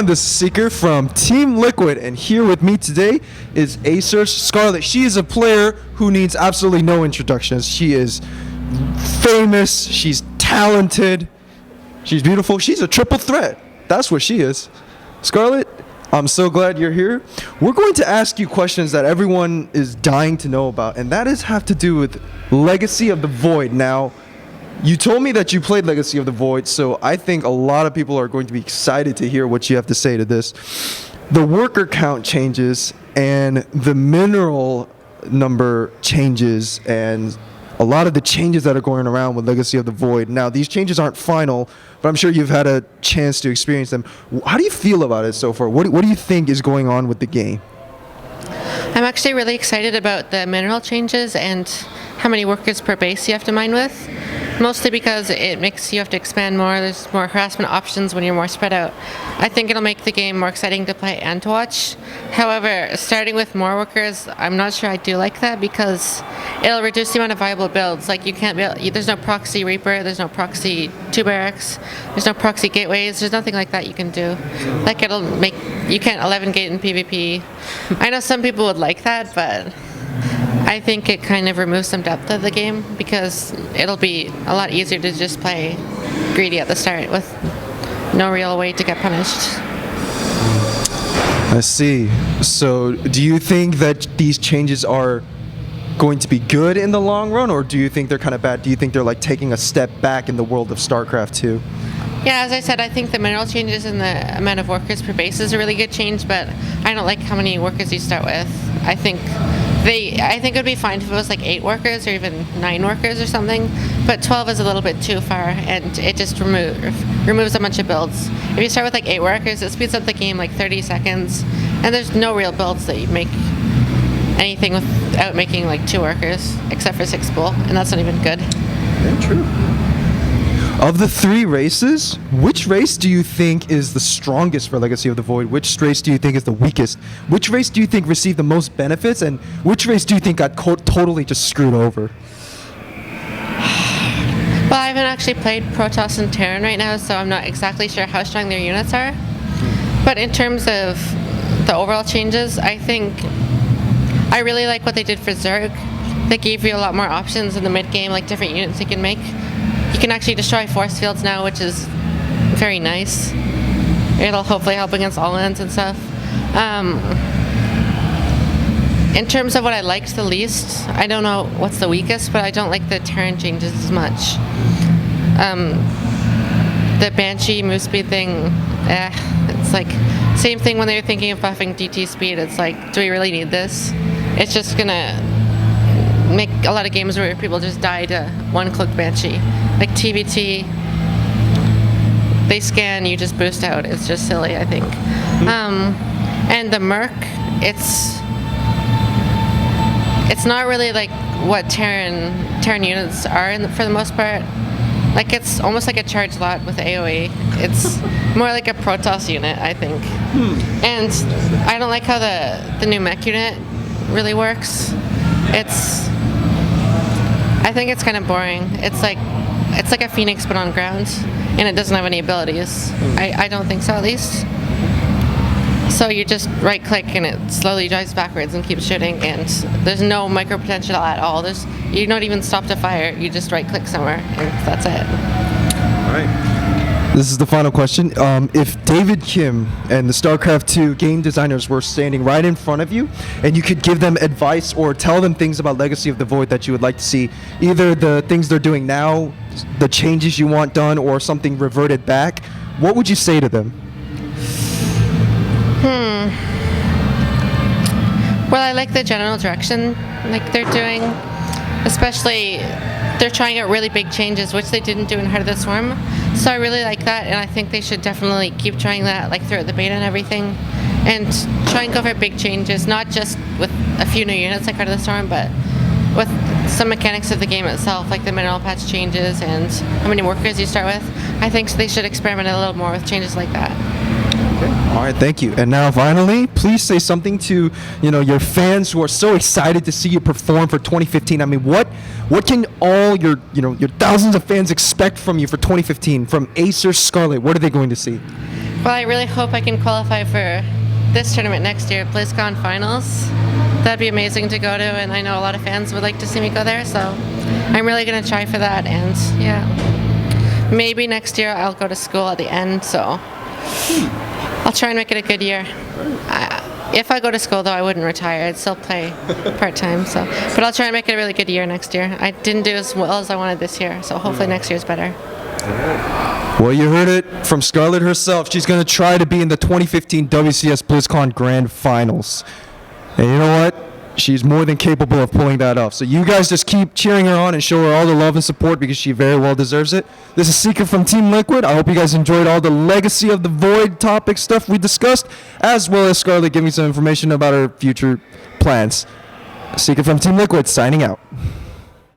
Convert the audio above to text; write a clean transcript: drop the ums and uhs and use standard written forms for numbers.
everyone, this is Seeker from Team Liquid, and here with me today is Acer Scarlett. She is a player who needs absolutely no introductions. She is famous, she's talented, she's beautiful, she's a triple threat. That's what she is. Scarlett, I'm so glad you're here. We're going to ask you questions that everyone is dying to know about, and that have to do with Legacy of the Void. Now, you told me that you played Legacy of the Void, so I think a lot of people are going to be excited to hear what you have to say to this. The worker count changes, and the mineral number changes, and a lot of the changes that are going around with Legacy of the Void. Now, these changes aren't final, but I'm sure you've had a chance to experience them. How do you feel about it so far? What do you think is going on with the game? I'm actually really excited about the mineral changes and how many workers per base you have to mine with. Mostly because it makes you have to expand more. There's more harassment options when you're more spread out. I think it'll make the game more exciting to play and to watch. However, starting with more workers, I'm not sure I do like that because it'll reduce the amount of viable builds. Like there's no proxy Reaper, there's no proxy 2 barracks, there's no proxy gateways, there's nothing like that you can do. Like you can't 11 gate in PvP. I know some people would like that, but I think it kind of removes some depth of the game because it'll be a lot easier to just play greedy at the start with no real way to get punished. I see. So do you think that these changes are going to be good in the long run, or do you think they're kind of bad? Do you think they're like taking a step back in the world of StarCraft 2? Yeah, as I said, I think the mineral changes and the amount of workers per base is a really good change, but I don't like how many workers you start with. I think it would be fine if it was like 8 workers or even 9 workers or something, but 12 is a little bit too far, and it just removes a bunch of builds. If you start with like 8 workers, it speeds up the game like 30 seconds, and there's no real builds that you make anything without making like 2 workers, except for 6 spool, and that's not even good. Yeah, true. Of the 3 races, which race do you think is the strongest for Legacy of the Void? Which race do you think is the weakest? Which race do you think received the most benefits? And which race do you think got totally just screwed over? Well, I haven't actually played Protoss and Terran right now, so I'm not exactly sure how strong their units are. But in terms of the overall changes, I think I really like what they did for Zerg. They gave you a lot more options in the mid-game, like different units you can make. You can actually destroy force fields now, which is very nice. It'll hopefully help against all-ins and stuff. In terms of what I liked the least, I don't know what's the weakest, but I don't like the Terran changes as much. The Banshee move speed thing, it's like same thing when they were thinking of buffing DT speed. It's like, do we really need this? It's just gonna make a lot of games where people just die to one-click Banshee. Like TBT, they scan, you just boost out. It's just silly, I think. And the Merc, it's not really like what Terran units are for the most part. Like it's almost like a charge lot with AoE. It's more like a Protoss unit, I think. And I don't like how the new mech unit really works. I think it's kind of boring. It's like a Phoenix but on ground, and it doesn't have any abilities. I don't think so, at least. So you just right click and it slowly drives backwards and keeps shooting, and there's no micro potential at all. You don't even stop to fire. You just right click somewhere, and that's it. All right. This is the final question. If David Kim and the StarCraft 2 game designers were standing right in front of you, and you could give them advice or tell them things about Legacy of the Void that you would like to see, either the things they're doing now, the changes you want done, or something reverted back, what would you say to them? Well, I like the general direction like they're doing, especially they're trying out really big changes, which they didn't do in Heart of the Swarm. So I really like that, and I think they should definitely keep trying that, like throughout the beta and everything, and try and go for big changes, not just with a few new units like Heart of the Storm, but with some mechanics of the game itself, like the mineral patch changes and how many workers you start with. I think they should experiment a little more with changes like that. Okay. All right, thank you. And now finally, please say something to your fans who are so excited to see you perform for 2015. I mean, what can all your thousands of fans expect from you for 2015? From Acer, Scarlett, what are they going to see? Well, I really hope I can qualify for this tournament next year, Blizzcon Finals. That'd be amazing to go to, and I know a lot of fans would like to see me go there, so I'm really going to try for that, and yeah. Maybe next year I'll go to school at the end, so I'll try and make it a good year. If I go to school, though, I wouldn't retire. I'd still play part-time, so. But I'll try and make it a really good year next year. I didn't do as well as I wanted this year, so hopefully next year's better. Well, you heard it from Scarlett herself. She's going to try to be in the 2015 WCS BlizzCon Grand Finals. And you know what? She's more than capable of pulling that off. So you guys just keep cheering her on and show her all the love and support because she very well deserves it. This is Secret from Team Liquid. I hope you guys enjoyed all the Legacy of the Void topic stuff we discussed, as well as Scarlett giving some information about her future plans. Secret from Team Liquid, signing out.